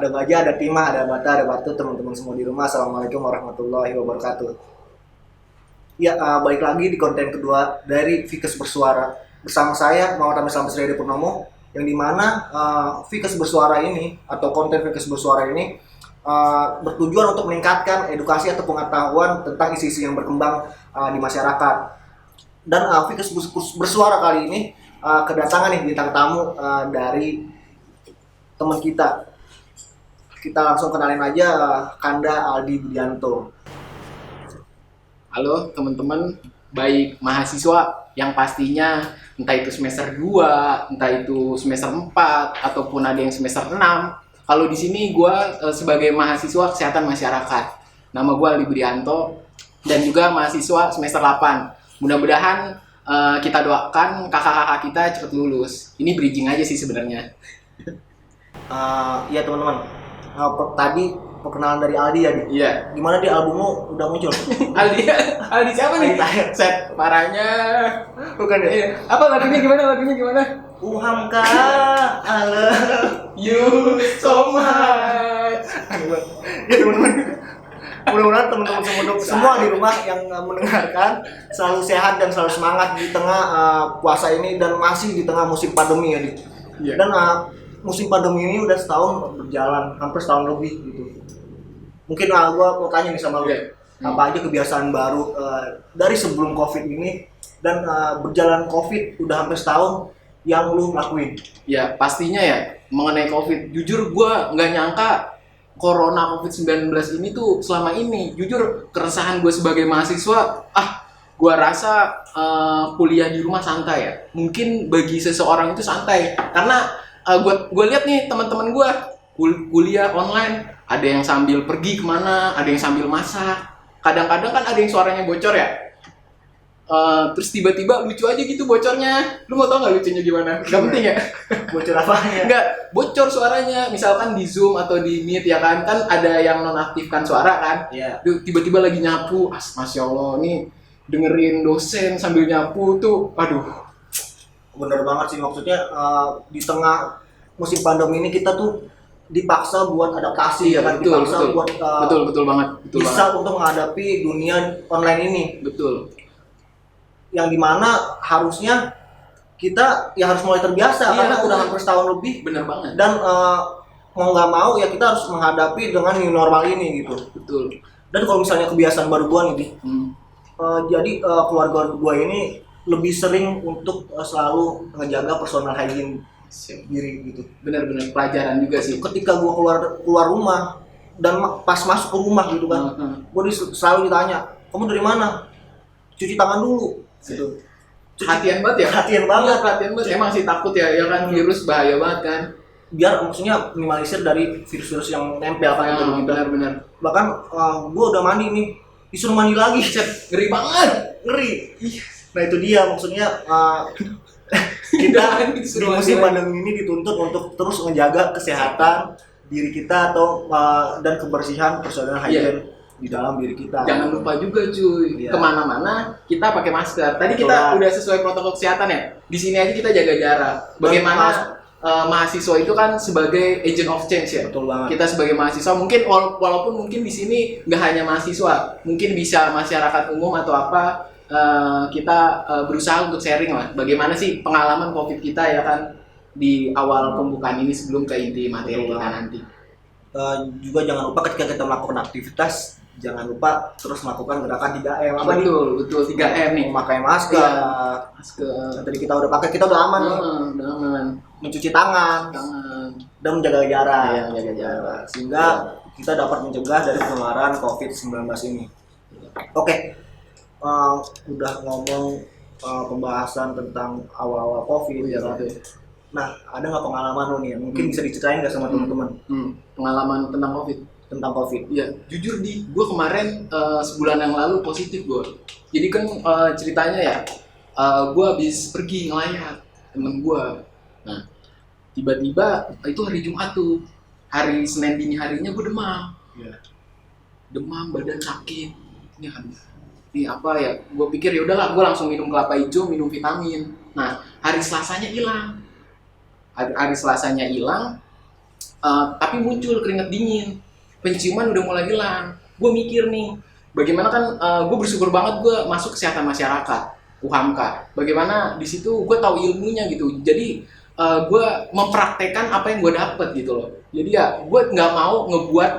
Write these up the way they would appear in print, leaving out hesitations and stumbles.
ada Baja, ada Tima, ada Bata, ada Batu, teman-teman semua di rumah. Assalamualaikum warahmatullahi wabarakatuh. Ya, balik lagi di konten kedua dari Fikes Bersuara. Bersama saya Muhammad Amir Samsriyadi Purnomo, yang dimana Fikes Bersuara ini atau konten Fikes Bersuara ini bertujuan untuk meningkatkan edukasi atau pengetahuan tentang isu-isu yang berkembang di masyarakat. Dan Fikes Bersuara kali ini kedatangan nih bintang tamu dari teman kita. Kita langsung kenalin aja Kanda Aldi Budianto. Halo teman-teman, baik mahasiswa yang pastinya entah itu semester 2, entah itu semester 4, ataupun ada yang semester 6. Kalau di sini gue sebagai mahasiswa kesehatan masyarakat. Nama gue Aldi Budianto dan juga mahasiswa semester 8. Mudah-mudahan kita doakan kakak-kakak kita cepat lulus. Ini bridging aja sih sebenarnya. Ya teman-teman, tadi perkenalan dari Aldi ya, Di? Iya. Gimana di albummu udah muncul? Aldi siapa nih? Set parahnya. Bukan ya? Iya. Apa lagunya gimana? Uhamka, I love You so much. ya teman-teman, mudah-mudahan teman-teman semua di rumah yang mendengarkan selalu sehat dan selalu semangat di tengah puasa ini dan masih di tengah musim pandemi ya, Di. Iya. Dan musim pandemi ini udah setahun berjalan, hampir setahun lebih gitu. Mungkin gua mau tanya nih sama lu, apa aja kebiasaan baru dari sebelum COVID ini dan berjalan COVID udah hampir setahun yang lu lakuin? Ya pastinya ya mengenai COVID. Jujur gue nggak nyangka Corona COVID-19 ini tuh selama ini. Jujur keresahan gue sebagai mahasiswa, gue rasa kuliah di rumah santai ya. Mungkin bagi seseorang itu santai karena gue lihat nih teman-teman gue kuliah online, ada yang sambil pergi kemana, ada yang sambil masak. Kadang-kadang kan ada yang suaranya bocor ya. Terus tiba-tiba lucu aja gitu bocornya. Lu mau tau nggak lucunya gimana? Gak penting ya. Bocor apanya? Enggak, bocor suaranya. Misalkan di Zoom atau di Meet ya kan ada yang nonaktifkan suara kan. Iya. Tiba-tiba lagi nyapu, Masya Allah, nih dengerin dosen sambil nyapu tuh, aduh. Bener banget sih, maksudnya di tengah musim pandemi ini kita tuh dipaksa buat adaptasi ya kan, betul, dipaksa betul. buat Betul banget. bisa untuk menghadapi dunia online ini. Betul. Yang dimana harusnya kita ya harus mulai terbiasa karena udah hampir setahun lebih. Bener banget. Dan mau nggak mau ya kita harus menghadapi dengan new normal ini gitu. Betul. Dan kalau misalnya kebiasaan baru gua nih, Di, jadi keluarga gua ini lebih sering untuk selalu ngejaga personal hygiene diri gitu. Bener pelajaran juga sih. Ketika gua keluar rumah dan pas masuk ke rumah gitu kan, gua selalu ditanya, kamu dari mana? Cuci tangan dulu gitu. Perhatian banget ya? Perhatian banget. Perhatian banget. Emang sih takut ya kan, virus bahaya banget kan. Biar maksudnya minimalisir dari virus-virus yang nempel kan gitu. Benar. Bahkan gua udah mandi nih, disuruh mandi lagi. Ngeri banget. Ngeri. Nah itu dia maksudnya kita di musim pandemi ini dituntut untuk terus menjaga kesehatan diri kita atau dan kebersihan personal hygiene di dalam diri kita. Jangan lupa juga cuy, kemana-mana kita pakai masker. Tadi Betul. kita udah sesuai protokol kesehatan ya. Di sini aja kita jaga jarak. Bagaimana mahasiswa itu kan sebagai agent of change ya. Betul banget. Kita sebagai mahasiswa mungkin walaupun mungkin di sini nggak hanya mahasiswa, mungkin bisa masyarakat umum atau apa. Kita berusaha untuk sharing lah. Bagaimana sih pengalaman COVID kita ya kan di awal pembukaan ini sebelum ke inti materi kita nanti. Juga jangan lupa ketika kita melakukan aktivitas, jangan lupa terus melakukan gerakan 3M. Betul 3M nih. Memakai masker. Tadi kita udah pakai, kita udah aman nih. Udah aman. Mencuci tangan. Dan menjaga jarak. Iya, menjaga jarak. Sehingga kita dapat mencegah dari penularan COVID-19 ini. Oke. Udah ngomong pembahasan tentang awal-awal COVID ya kan. Nah, ada nggak pengalaman lo nih? Mungkin bisa diceritain nggak sama teman-teman? Pengalaman tentang COVID. Tentang COVID. Iya, jujur gue kemarin sebulan yang lalu positif gue. Jadi kan ceritanya ya, gue habis pergi ngelayat temen gue. Nah, tiba-tiba itu hari Jumat tuh, hari Senin dini harinya gue demam. Demam, badan sakit. Ini apa ya? Gue pikir ya udahlah, gue langsung minum kelapa hijau, minum vitamin. Nah, hari Selasanya hilang. tapi muncul keringat dingin, penciuman udah mulai hilang. Gue mikir nih, bagaimana kan gue bersyukur banget gue masuk kesehatan masyarakat UHAMKA. Bagaimana di situ gue tahu ilmunya gitu. Jadi gue mempraktekkan apa yang gue dapet gitu loh. Jadi ya gue nggak mau ngebuat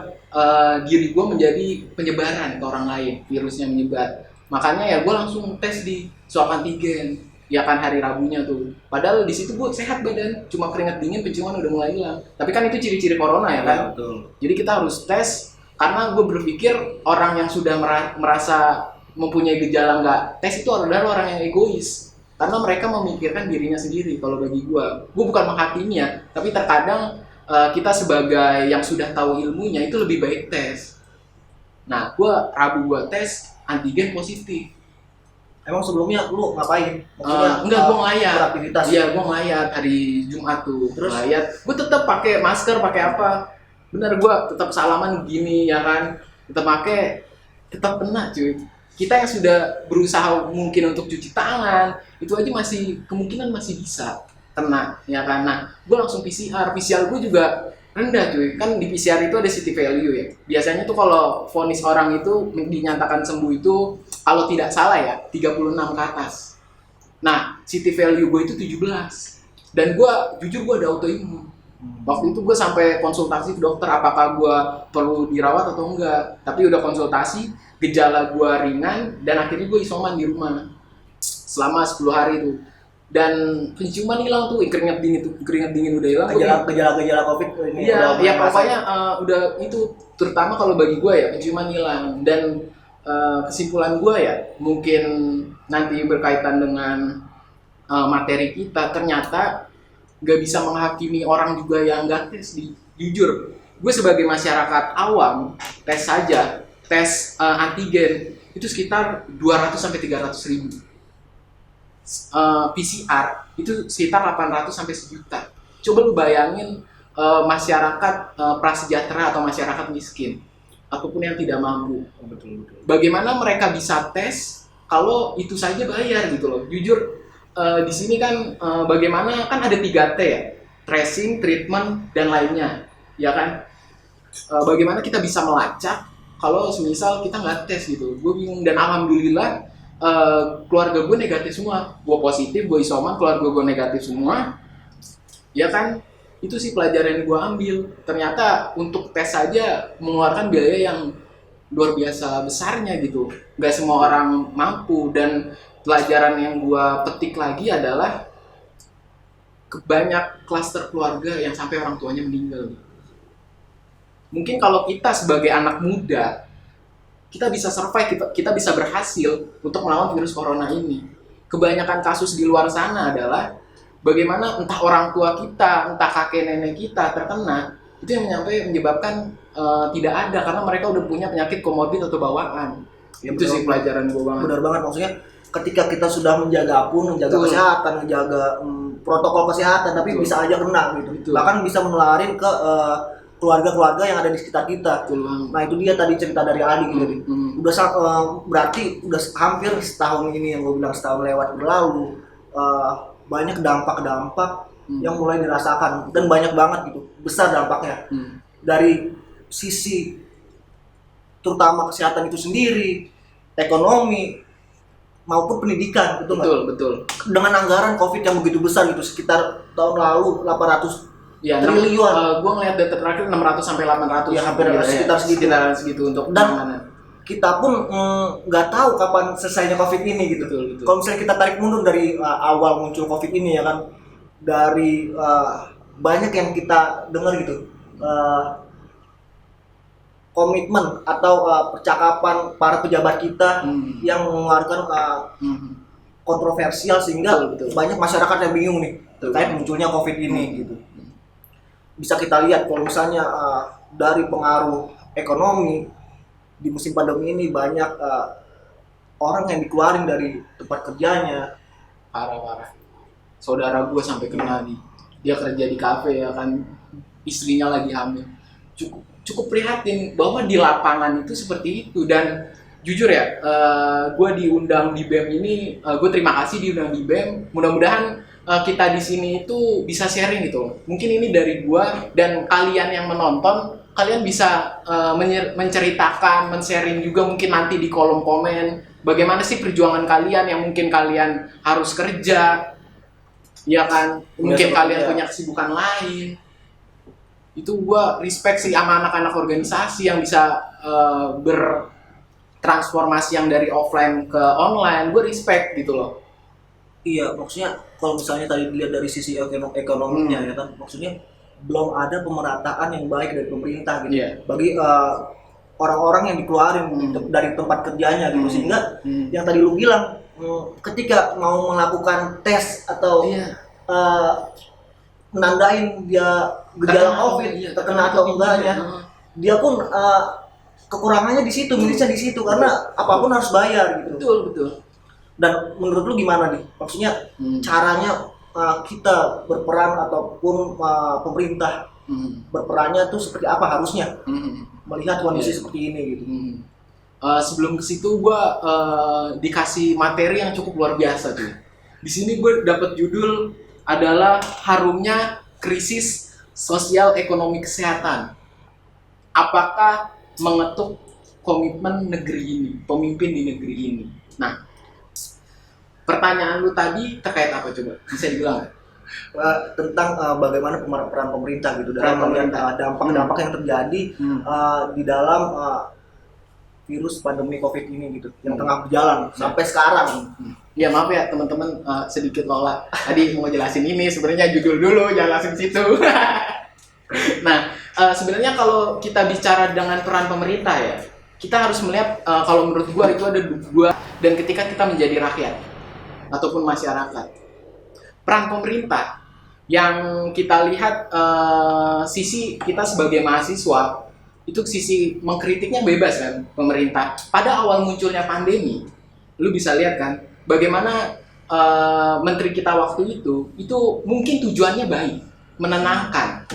diri gue menjadi penyebaran ke orang lain, virusnya menyebar. Makanya ya gue langsung tes di swab antigen, ya kan hari Rabunya tuh. Padahal di situ gue sehat badan, cuma keringat dingin, penciuman udah mulai hilang. Tapi kan itu ciri-ciri corona ya kan. Ya, betul. Jadi kita harus tes karena gue berpikir orang yang sudah merasa mempunyai gejala nggak tes itu adalah orang yang egois. Karena mereka memikirkan dirinya sendiri. Kalau bagi gue bukan menghakimi ya, tapi terkadang kita sebagai yang sudah tahu ilmunya itu lebih baik tes. Nah, Rabu gue tes antigen positif. Emang sebelumnya lu ngapain? Enggak, gue ngelayat. Beraktivitas. Iya, gue ngelayat hari Jumat tuh. Terus? Ngelayat. Gue tetap pakai masker, pakai apa? Bener, gue tetap salaman gini ya kan. Tetap kena cuy. Kita yang sudah berusaha mungkin untuk cuci tangan, itu aja kemungkinan masih bisa kena ya kan. Nah, gue langsung PCR gue juga rendah cuy. Kan di PCR itu ada city value ya. Biasanya tuh kalau vonis orang itu dinyatakan sembuh itu kalau tidak salah ya 36 ke atas. Nah, city value gue itu 17. Dan jujur gue ada autoimun. Waktu itu gue sampai konsultasi ke dokter apakah gue perlu dirawat atau enggak. Tapi udah konsultasi, gejala gue ringan dan akhirnya gue isoman di rumah selama 10 hari itu. Dan penciuman hilang tuh, keringat dingin udah hilang. Gejala COVID ini. Iya, pokoknya udah itu terutama kalau bagi gue ya penciuman hilang. Dan kesimpulan gue ya mungkin nanti berkaitan dengan materi kita, ternyata nggak bisa menghakimi orang juga yang nggak tes. Jujur, gue sebagai masyarakat awam tes antigen itu sekitar 200 sampai 300 ribu. PCR itu sekitar 800 sampai 1 juta. Coba lu bayangin masyarakat prasejahtera atau masyarakat miskin ataupun yang tidak mampu. Betul. Bagaimana mereka bisa tes kalau itu saja bayar gitu loh. Jujur di sini kan bagaimana kan ada 3T ya. Tracing, treatment dan lainnya. Ya kan? Bagaimana kita bisa melacak kalau semisal kita nggak tes gitu. Gue bingung dan alhamdulillah keluarga gue negatif semua. Gue positif, gue isoman, keluarga gue negatif semua. Ya kan? Itu sih pelajaran yang gue ambil. Ternyata untuk tes saja mengeluarkan biaya yang luar biasa besarnya gitu. Gak semua orang mampu. Dan pelajaran yang gue petik lagi adalah banyak klaster keluarga yang sampai orang tuanya meninggal. Mungkin kalau kita sebagai anak muda, kita bisa survive, kita bisa berhasil untuk melawan virus corona ini. Kebanyakan kasus di luar sana adalah bagaimana entah orang tua kita, entah kakek nenek kita terkena, itu yang menyebabkan tidak ada karena mereka udah punya penyakit komorbid atau bawaan. Ya, itu sih pelajaran gue banget. Benar banget, maksudnya ketika kita sudah menjaga kesehatan, menjaga protokol kesehatan, tapi bisa aja kena gitu. Betul. Bahkan bisa menularin ke keluarga-keluarga yang ada di sekitar kita. Betul. Nah itu dia tadi cerita dari Adi gitu. Udah berarti udah hampir setahun ini yang gue bilang setahun lewat berlalu, banyak dampak-dampak yang mulai dirasakan dan banyak banget gitu, besar dampaknya dari sisi terutama kesehatan itu sendiri, ekonomi maupun pendidikan gitu. Betul. Dengan anggaran COVID yang begitu besar gitu, sekitar tahun lalu 800 triliun. Gue ngeliat data terakhir 600 sampai 800. Ya hampir sekitar segitu untuk dan kita pun nggak tahu kapan selesainya COVID ini gitu. Betul. Kalau misalnya kita tarik mundur dari awal muncul COVID ini ya kan, dari banyak yang kita dengar gitu, komitmen atau percakapan para pejabat kita yang mengeluarkan kontroversial sehingga betul. Banyak masyarakat yang bingung nih terkait munculnya COVID ini gitu. Bisa kita lihat kalau misalnya dari pengaruh ekonomi di musim pandemi ini banyak orang yang dikeluarin dari tempat kerjanya. Parah. Saudara gue sampai kena dia kerja di kafe ya kan, istrinya lagi hamil. Cukup prihatin bahwa di lapangan itu seperti itu. Dan jujur ya, gue diundang di BEM ini, gue terima kasih diundang di BEM. Mudah-mudahan kita di sini itu bisa sharing gitu. Mungkin ini dari gua dan kalian yang menonton, kalian bisa menceritakan, men-sharing juga mungkin nanti di kolom komen bagaimana sih perjuangan kalian yang mungkin kalian harus kerja, ya kan? Mungkin kalian punya kesibukan lain. Itu gua respect sih sama anak-anak organisasi yang bisa bertransformasi yang dari offline ke online. Gue respect gitu loh. Iya, maksudnya kalau misalnya tadi dilihat dari sisi ekonominya ya kan, maksudnya belum ada pemerataan yang baik dari pemerintah gitu. Bagi orang-orang yang dikeluarin dari tempat kerjanya gitu, sehingga yang tadi lu bilang ketika mau melakukan tes atau menandain dia gejala COVID terkena atau enggaknya, dia pun kekurangannya di situ, minusnya di situ karena apapun harus bayar gitu. Betul. Dan menurut lu gimana nih? Maksudnya caranya kita berperan ataupun pemerintah berperannya tuh seperti apa harusnya melihat kondisi seperti ini gitu. Sebelum ke situ gue dikasih materi yang cukup luar biasa tuh. Di sini gue dapat judul adalah harumnya krisis sosial ekonomi kesehatan. Apakah mengetuk komitmen negeri ini, pemimpin di negeri ini? Nah, pertanyaan lu tadi terkait apa coba? Bisa dibilang nggak? Tentang bagaimana peran pemerintah gitu dalam melihat dampak-dampak yang terjadi di dalam virus pandemi COVID ini gitu yang tengah berjalan sampai sekarang. Ya maaf ya teman-teman, sedikit Lola. Tadi mau jelasin ini sebenarnya judul dulu, jelasin situ. Nah, sebenarnya kalau kita bicara dengan peran pemerintah ya, kita harus melihat kalau menurut gua itu ada dua, dan ketika kita menjadi rakyat ataupun masyarakat, peran pemerintah yang kita lihat sisi kita sebagai mahasiswa itu sisi mengkritiknya bebas kan pemerintah. Pada awal munculnya pandemi, lu bisa lihat kan bagaimana menteri kita waktu itu mungkin tujuannya baik, menenangkan.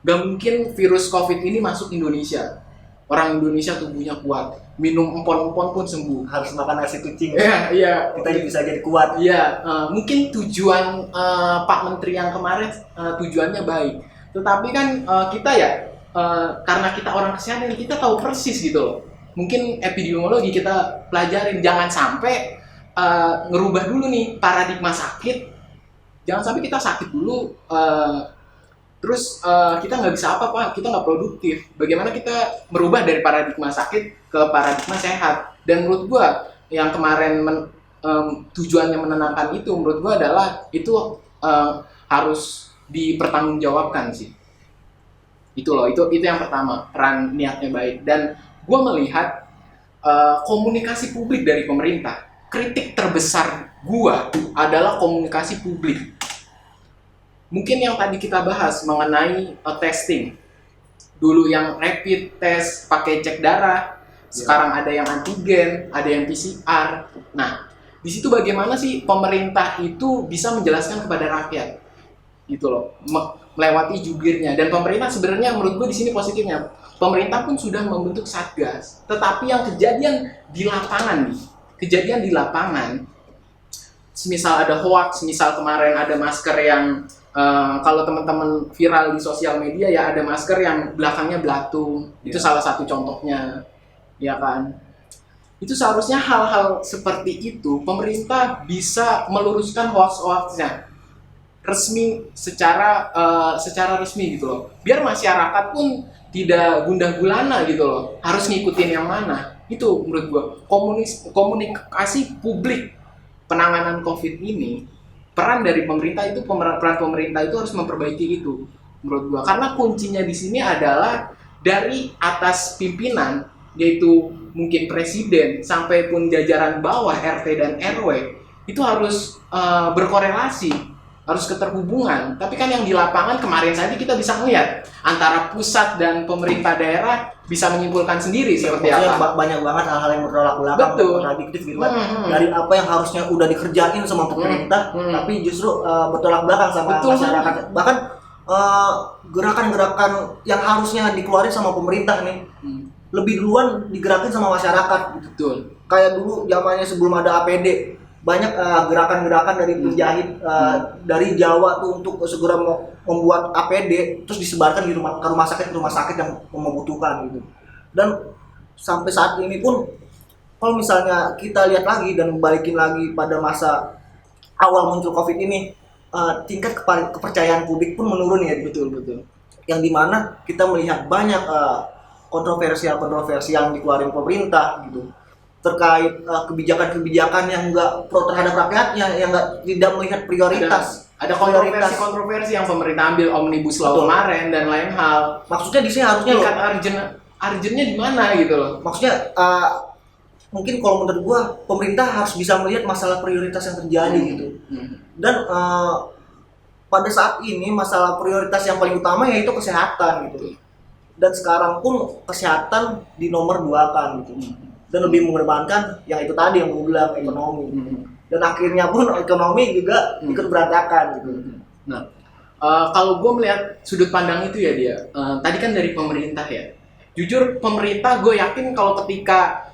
Gak mungkin virus COVID ini masuk Indonesia. Orang Indonesia tubuhnya kuat, minum empon-empon pun sembuh. Harus makan nasi kucing. Iya. Kita bisa jadi kuat. Iya. Mungkin tujuan Pak Menteri yang kemarin tujuannya baik. Tetapi kan kita ya karena kita orang kesehatan kita tahu persis gitu loh. Mungkin epidemiologi kita pelajarin. Jangan sampai ngerubah dulu nih paradigma sakit. Jangan sampai kita sakit dulu. Terus kita nggak bisa apa-apa, kita nggak produktif. Bagaimana kita merubah dari paradigma sakit ke paradigma sehat? Dan menurut gua yang kemarin tujuannya menenangkan itu, menurut gua adalah itu harus dipertanggungjawabkan sih. Itu loh, itu yang pertama, peran niatnya baik. Dan gua melihat komunikasi publik dari pemerintah. Kritik terbesar gua adalah komunikasi publik. Mungkin yang tadi kita bahas mengenai testing. Dulu yang rapid test pakai cek darah, sekarang ada yang antigen, ada yang PCR. Nah, di situ bagaimana sih pemerintah itu bisa menjelaskan kepada rakyat? Gitu loh, melewati jubirnya. Dan pemerintah sebenarnya menurut gue di sini positifnya, pemerintah pun sudah membentuk satgas. Tetapi yang kejadian di lapangan nih, misal ada hoax, misal kemarin ada masker yang kalau teman-teman viral di sosial media ya ada masker yang belakangnya belatung, itu salah satu contohnya, ya kan? Itu seharusnya hal-hal seperti itu pemerintah bisa meluruskan hoax-hoaxnya resmi secara resmi gitu loh, biar masyarakat pun tidak gundah gulana gitu loh, harus ngikutin yang mana. Itu menurut gua komunikasi publik penanganan COVID ini. Peran dari pemerintah itu, peran pemerintah itu harus memperbaiki itu menurut gua, karena kuncinya di sini adalah dari atas pimpinan, yaitu mungkin presiden sampai pun jajaran bawah RT dan RW itu harus berkorelasi, harus keterhubungan. Tapi kan yang di lapangan kemarin saja kita bisa melihat antara pusat dan pemerintah daerah bisa menyimpulkan sendiri seperti apa. Banyak banget hal-hal yang bertolak belakang, kontradiktif gitu kan. Dari apa yang harusnya udah dikerjain sama pemerintah, tapi justru bertolak belakang sama masyarakat. Bahkan gerakan-gerakan yang harusnya dikeluarin sama pemerintah nih, lebih duluan digerakin sama masyarakat. Betul. Kayak dulu zamannya sebelum ada APD, banyak gerakan-gerakan dari penjahit dari Jawa tuh untuk segera membuat APD terus disebarkan di rumah sakit yang membutuhkan gitu. Dan sampai saat ini pun kalau misalnya kita lihat lagi dan balikin lagi pada masa awal muncul COVID ini, tingkat kepercayaan publik pun menurun ya. Betul. Yang dimana kita melihat banyak kontroversi yang dikeluarin pemerintah gitu terkait kebijakan-kebijakan yang enggak pro terhadap rakyatnya, yang tidak melihat prioritas. Ada kontroversi yang pemerintah ambil, Omnibus Law kemarin dan lain hal. Maksudnya di sini harusnya tingkat urgennya di mana gitu loh. Maksudnya mungkin kalau menurut gua pemerintah harus bisa melihat masalah prioritas yang terjadi gitu. Dan pada saat ini masalah prioritas yang paling utama yaitu kesehatan gitu. Dan sekarang pun kesehatan di nomor 2 kan gitu. Dan lebih mengedepankan yang itu tadi yang gue bilang ekonomi. Dan akhirnya pun ekonomi juga ikut berantakan gitu. Nah, kalau gue melihat sudut pandang itu ya dia, tadi kan dari pemerintah ya. Jujur pemerintah gue yakin kalau ketika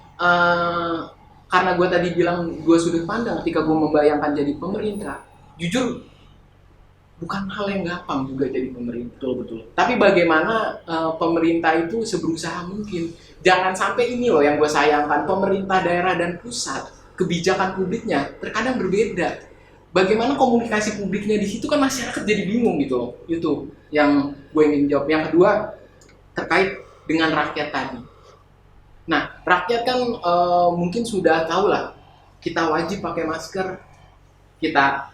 karena gue tadi bilang gue sudut pandang ketika gue membayangkan jadi pemerintah, jujur bukan hal yang gampang juga jadi pemerintah. Betul. Tapi bagaimana pemerintah itu seberusaha mungkin. Jangan sampai ini loh yang gue sayangkan, pemerintah daerah dan pusat kebijakan publiknya terkadang berbeda. Bagaimana komunikasi publiknya di situ kan masyarakat jadi bingung gitu loh. Itu yang gue ingin jawab. Yang kedua terkait dengan rakyat tadi. Nah, rakyat kan mungkin sudah tahu lah, kita wajib pakai masker, kita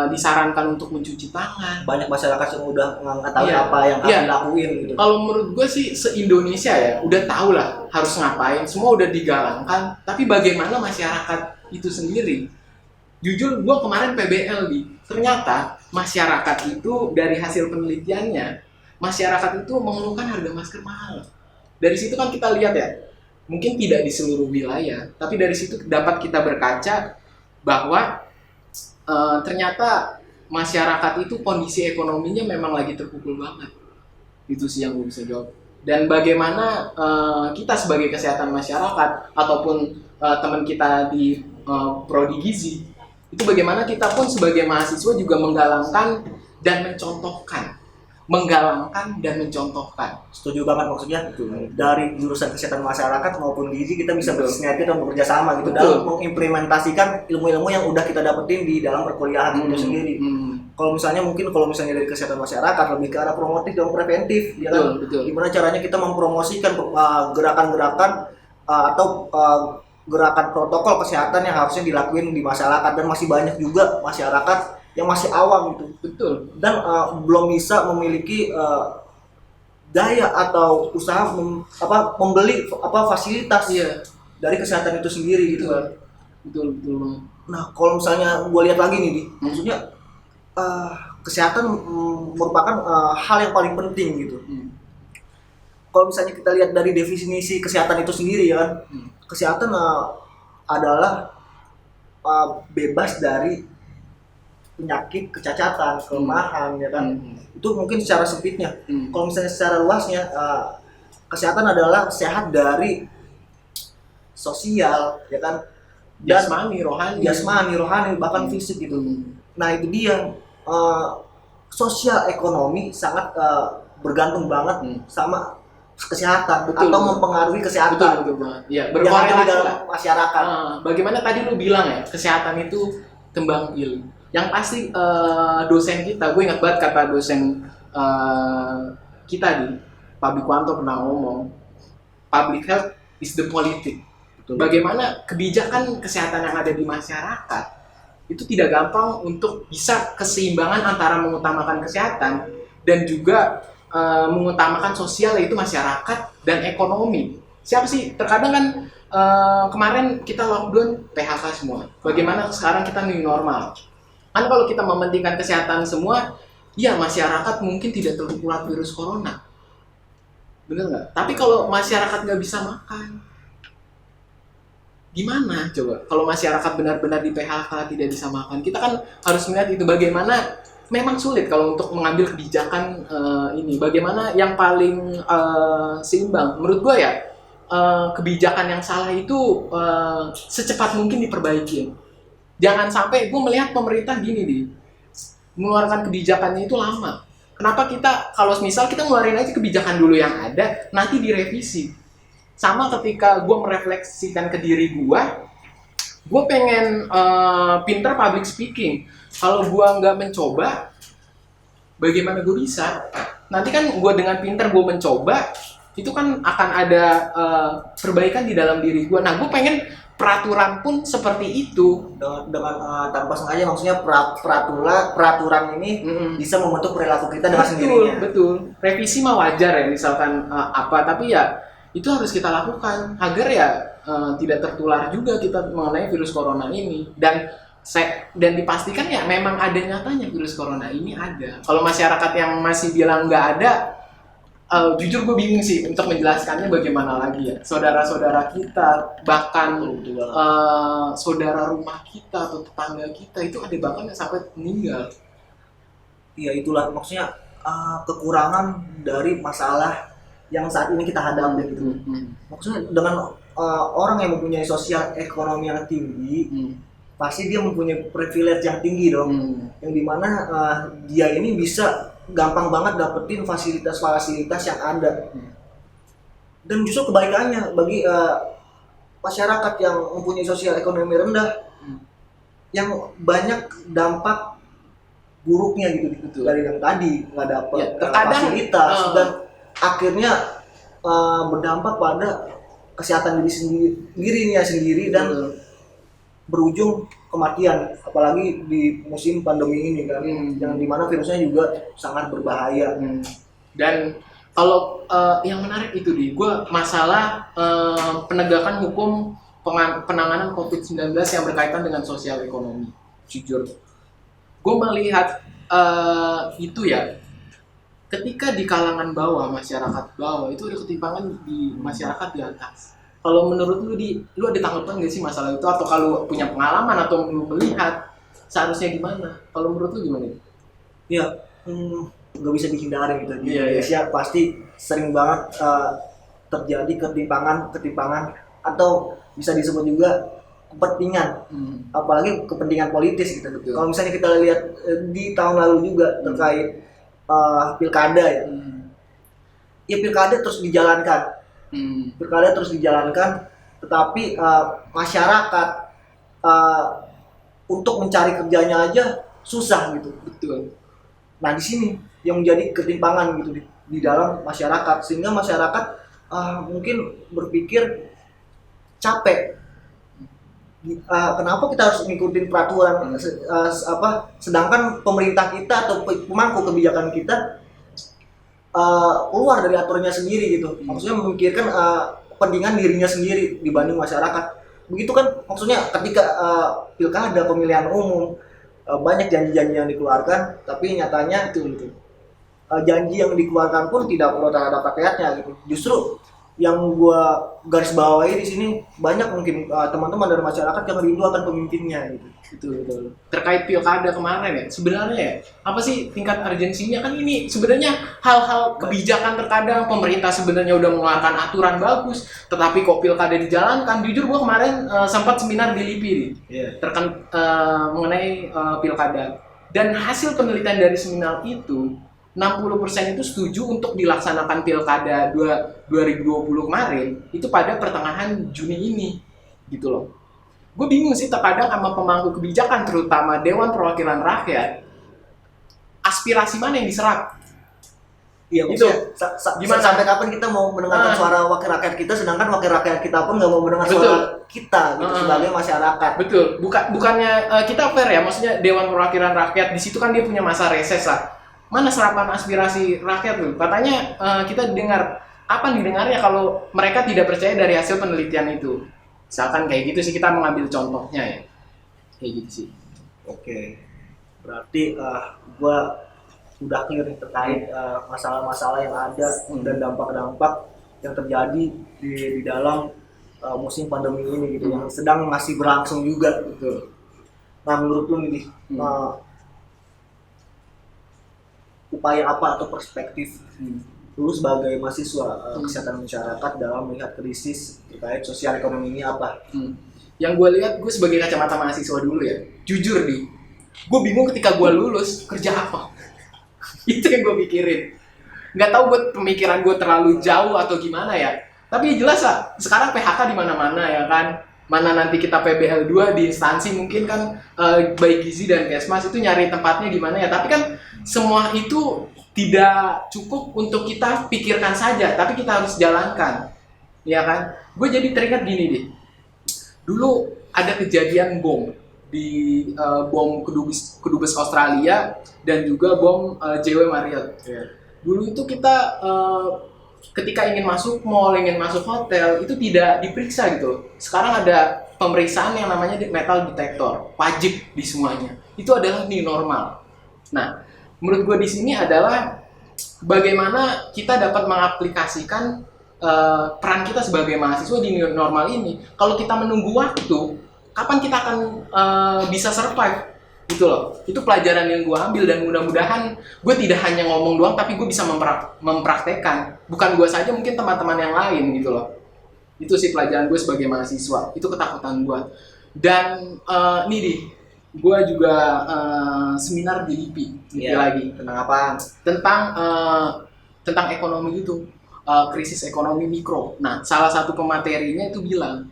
disarankan untuk mencuci tangan. Banyak masyarakat yang udah nggak tahu apa yang harus dilakuin gitu. Kalau menurut gue sih se-Indonesia ya udah tahu lah harus ngapain, semua udah digalangkan. Tapi bagaimana masyarakat itu sendiri? Jujur gue kemarin PBL ternyata masyarakat itu dari hasil penelitiannya, masyarakat itu mengeluhkan harga masker mahal. Dari situ kan kita lihat ya, mungkin tidak di seluruh wilayah, tapi dari situ dapat kita berkaca bahwa ternyata masyarakat itu kondisi ekonominya memang lagi terpukul banget. Itu sih yang gue bisa jawab. Dan bagaimana kita sebagai kesehatan masyarakat ataupun teman kita di prodi gizi, itu bagaimana kita pun sebagai mahasiswa juga menggalangkan dan mencontohkan. Setuju banget, maksudnya dari jurusan kesehatan masyarakat maupun gizi kita bisa bersinergi dan bekerja sama gitu dalam mengimplementasikan ilmu-ilmu yang udah kita dapetin di dalam perkuliahan itu sendiri. Kalau misalnya dari kesehatan masyarakat lebih ke arah promotif dan preventif, ya kan? Gimana caranya kita mempromosikan gerakan-gerakan atau gerakan protokol kesehatan yang harusnya dilakuin di masyarakat, dan masih banyak juga masyarakat yang masih awam gitu. Dan belum bisa memiliki daya atau usaha membeli fasilitas dari kesehatan itu sendiri gitu kan. Betul. Nah, kalau misalnya gue lihat lagi nih, maksudnya kesehatan merupakan hal yang paling penting gitu. Kalau misalnya kita lihat dari definisi kesehatan itu sendiri ya kan, kesehatan adalah bebas dari penyakit, kecacatan, kelemahan, ya kan. Itu mungkin secara sempitnya. Kalau misalnya secara luasnya, kesehatan adalah sehat dari sosial, ya kan. Jasmani, rohani, bahkan fisik gitu. Nah itu dia, sosial ekonomi sangat bergantung banget sama kesehatan atau mempengaruhi kesehatan. Betul banget. Ya, berkorelasi di dalam masyarakat. Bagaimana tadi lu bilang ya, kesehatan itu kembang ilmu. Yang pasti dosen kita, gue ingat banget kata dosen kita di Pak Bikwanto pernah ngomong, public health is the politic. Bagaimana kebijakan kesehatan yang ada di masyarakat itu tidak gampang untuk bisa keseimbangan antara mengutamakan kesehatan dan juga mengutamakan sosial, yaitu masyarakat dan ekonomi. Siapa sih? Terkadang kan kemarin kita lockdown PHK semua. Bagaimana sekarang kita new normal? Kan kalau kita mementingkan kesehatan semua, ya masyarakat mungkin tidak tertular virus corona. Bener nggak? Tapi kalau masyarakat nggak bisa makan, gimana coba? Kalau masyarakat benar-benar di PHK tidak bisa makan, kita kan harus melihat itu bagaimana. Memang sulit kalau untuk mengambil kebijakan ini. Bagaimana yang paling seimbang? Menurut gue ya, kebijakan yang salah itu secepat mungkin diperbaiki. Jangan sampai gue melihat pemerintah gini di mengeluarkan kebijakannya itu lama. Kenapa kita kalau misal kita ngeluarin aja kebijakan dulu yang ada, nanti direvisi. Sama ketika gue merefleksikan ke diri gue pengen pinter public speaking. Kalau gue nggak mencoba, bagaimana gue bisa? Nanti kan gue dengan pinter gue mencoba, itu kan akan ada perbaikan di dalam diri gue. Nah, gue pengen peraturan pun seperti itu. Dengan tanpa sengaja, maksudnya peraturan ini bisa membentuk perilaku kita dengan sendirinya. Betul. Revisi mah wajar ya, misalkan apa, tapi ya itu harus kita lakukan agar ya tidak tertular juga kita mengenai virus corona ini. Dan dipastikan ya memang ada nyatanya virus corona ini ada. Kalau masyarakat yang masih bilang nggak ada, jujur gue bingung sih untuk menjelaskannya bagaimana lagi ya. Saudara-saudara kita, bahkan saudara rumah kita atau tetangga kita itu ada bahkan yang sampai meninggal. Iya, itulah maksudnya kekurangan dari masalah yang saat ini kita hadapi gitu. Maksudnya dengan orang yang mempunyai sosial ekonomi yang tinggi, pasti dia mempunyai privilege yang tinggi dong, yang dimana dia ini bisa gampang banget dapetin fasilitas-fasilitas yang ada. Dan justru kebaikannya bagi masyarakat yang mempunyai sosial ekonomi rendah, yang banyak dampak buruknya gitu dari yang tadi nggak dapet fasilitas dan akhirnya berdampak pada kesehatan dirinya sendiri dan berujung kematian, apalagi di musim pandemi ini kan, yang dimana virusnya juga sangat berbahaya. Dan kalau yang menarik itu gue masalah penegakan hukum penanganan COVID-19 yang berkaitan dengan sosial ekonomi. Jujur, gue melihat itu ya, ketika di kalangan bawah, masyarakat bawah itu ada ketimpangan di masyarakat di atas. Kalau menurut lu ada tanggapan nggak sih masalah itu, atau kalau punya pengalaman atau lu melihat seharusnya gimana? Kalau menurut lu gimana? Ya, nggak bisa dihindari gitu. Di Indonesia pasti sering banget terjadi ketimpangan atau bisa disebut juga kepentingan, apalagi kepentingan politis gitu. Kalau misalnya kita lihat di tahun lalu juga terkait pilkada ya, ya pilkada terus dijalankan. Pilkada terus dijalankan, tetapi masyarakat untuk mencari kerjanya aja susah gitu. Betul. Nah di sini yang menjadi ketimpangan gitu di dalam masyarakat, sehingga masyarakat mungkin berpikir capek. Kenapa kita harus ngikutin peraturan sedangkan pemerintah kita atau pemangku kebijakan kita keluar dari aturannya sendiri gitu. Maksudnya memikirkan kepentingan dirinya sendiri dibanding masyarakat. Begitu kan maksudnya ketika pilkada, pemilihan umum, banyak janji-janji yang dikeluarkan, tapi nyatanya itu janji yang dikeluarkan pun tidak pro terhadap rakyatnya gitu. Justru yang gua garis bawahi di sini, banyak mungkin teman-teman dari masyarakat yang rindu akan pemimpinnya gitu. Betul. Terkait pilkada kemarin ya, sebenarnya ya, apa sih tingkat urgensinya? Kan ini sebenarnya hal-hal kebijakan, terkadang pemerintah sebenarnya udah mengeluarkan aturan bagus, tetapi kok pilkada dijalankan. Jujur gua kemarin sempat seminar di LIPI mengenai pilkada, dan hasil penelitian dari seminar itu 60% itu setuju untuk dilaksanakan pilkada 2020 kemarin itu pada pertengahan Juni ini gitu loh. Gue bingung sih terkadang sama pemangku kebijakan, terutama Dewan Perwakilan Rakyat, aspirasi mana yang diserap? Iya, gitu. Gimana sampai kapan kita mau mendengarkan suara wakil rakyat kita, sedangkan wakil rakyat kita pun nggak mau mendengar suara kita gitu sebagai masyarakat. Betul. Bukannya kita fair ya, maksudnya Dewan Perwakilan Rakyat di situ kan dia punya masa reses lah. Mana serapan aspirasi rakyat tuh? Katanya kita dengar, apa didengarnya kalau mereka tidak percaya dari hasil penelitian itu? Misalkan kayak gitu sih, kita mengambil contohnya ya. Kayak gitu sih. Oke. Berarti gua udah clear terkait masalah-masalah yang ada dan dampak-dampak yang terjadi di dalam musim pandemi ini gitu, yang sedang masih berlangsung juga gitu. Nah, menurut lu nih, upaya apa atau perspektif lu sebagai mahasiswa kesehatan masyarakat dalam melihat krisis terkait sosial ekonomi ini apa? Yang gue lihat, gue sebagai kacamata mahasiswa dulu ya, jujur nih, gue bingung ketika gue lulus kerja apa. Itu yang gue pikirin. Nggak tahu buat pemikiran gue terlalu jauh atau gimana ya. Tapi jelas lah, sekarang PHK di mana-mana ya kan. Mana nanti kita PBL 2 di instansi mungkin kan, baik gizi dan Kesmas itu nyari tempatnya di mana ya. Tapi kan semua itu tidak cukup untuk kita pikirkan saja, tapi kita harus jalankan. Ya kan? Gue jadi teringat gini deh. Dulu ada kejadian bom di bom kedubes Australia dan juga bom JW Marriott. Iya. Dulu itu kita ketika ingin masuk mall, ingin masuk hotel itu tidak diperiksa gitu. Sekarang ada pemeriksaan yang namanya metal detector, wajib di semuanya. Itu adalah new normal. Nah, menurut gue di sini adalah bagaimana kita dapat mengaplikasikan peran kita sebagai mahasiswa di new normal ini. Kalau kita menunggu waktu, kapan kita akan bisa survive? Gitu loh. Itu pelajaran yang gue ambil dan mudah-mudahan gue tidak hanya ngomong doang, tapi gue bisa mempraktekkan. Bukan gue saja, mungkin teman-teman yang lain gitu loh. Itu sih pelajaran gue sebagai mahasiswa. Itu ketakutan gue. Dan nih di, gue juga seminar di LIPI lagi. Tentang apa? Tentang ekonomi itu. Krisis ekonomi mikro. Nah, salah satu pematerinya itu bilang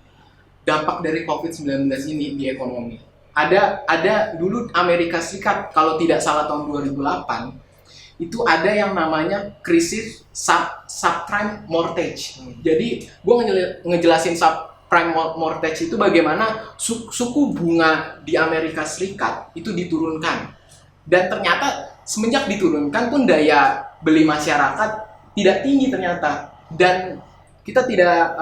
dampak dari COVID-19 ini di ekonomi. Ada dulu Amerika Serikat kalau tidak salah tahun 2008 itu ada yang namanya krisis subprime mortgage. Jadi gue ngejelasin subprime mortgage itu bagaimana suku bunga di Amerika Serikat itu diturunkan. Dan ternyata semenjak diturunkan pun daya beli masyarakat tidak tinggi ternyata. Dan kita tidak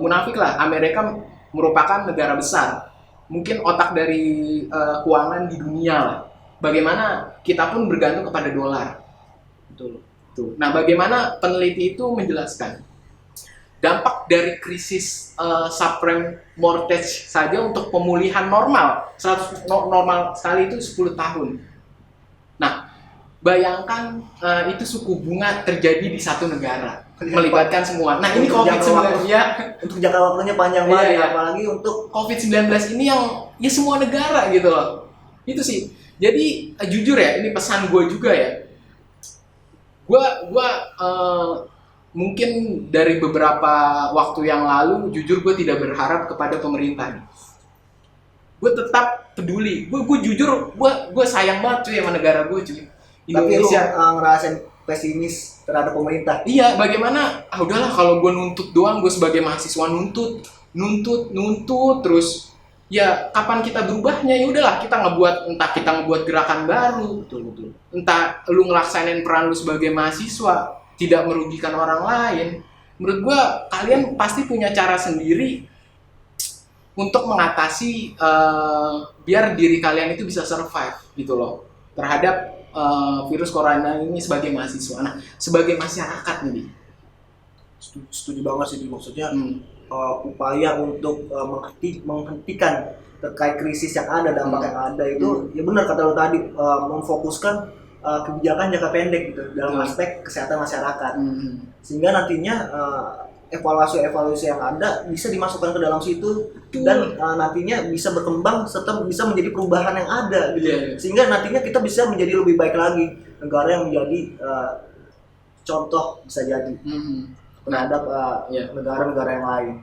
munafik lah, Amerika merupakan negara besar, mungkin otak dari keuangan di dunia lah. Bagaimana kita pun bergantung kepada dolar. Betul. Tuh. Nah, bagaimana peneliti itu menjelaskan dampak dari krisis subprime mortgage saja untuk pemulihan normal, normal sekali itu 10 tahun. Nah, bayangkan itu suku bunga terjadi di satu negara, melibatkan semua. Nah, ini COVID-19 untuk jangka waktunya panjang banget, iya. apalagi untuk COVID-19 ini yang ya semua negara gitu loh. Itu sih. Jadi jujur ya, ini pesan gue juga ya. Gue mungkin dari beberapa waktu yang lalu, jujur gue tidak berharap kepada pemerintah. Gue tetap peduli. Gue jujur, gue sayang banget cuy sama negara gue cuy. Indonesia. Tapi lu ngerasain pesimis terhadap pemerintah. Iya, bagaimana? Udahlah kalau gue nuntut doang, gue sebagai mahasiswa nuntut terus. Ya kapan kita berubahnya? Ya udahlah kita ngebuat gerakan baru. Betul. Entah lu ngelaksanain peran lu sebagai mahasiswa, tidak merugikan orang lain. Menurut gue kalian pasti punya cara sendiri untuk mengatasi biar diri kalian itu bisa survive gitu loh terhadap virus corona ini sebagai mahasiswa. Nah, sebagai masyarakat nih. Setuju banget sih, maksudnya upaya untuk menghentikan terkait krisis yang ada, dampak yang ada itu ya benar kata lo tadi, memfokuskan kebijakan jangka pendek gitu dalam aspek kesehatan masyarakat, sehingga nantinya evaluasi yang ada bisa dimasukkan ke dalam situ dan nantinya bisa berkembang serta bisa menjadi perubahan yang ada gitu. Sehingga nantinya kita bisa menjadi lebih baik lagi, negara yang menjadi contoh bisa jadi terhadap negara-negara yang lain.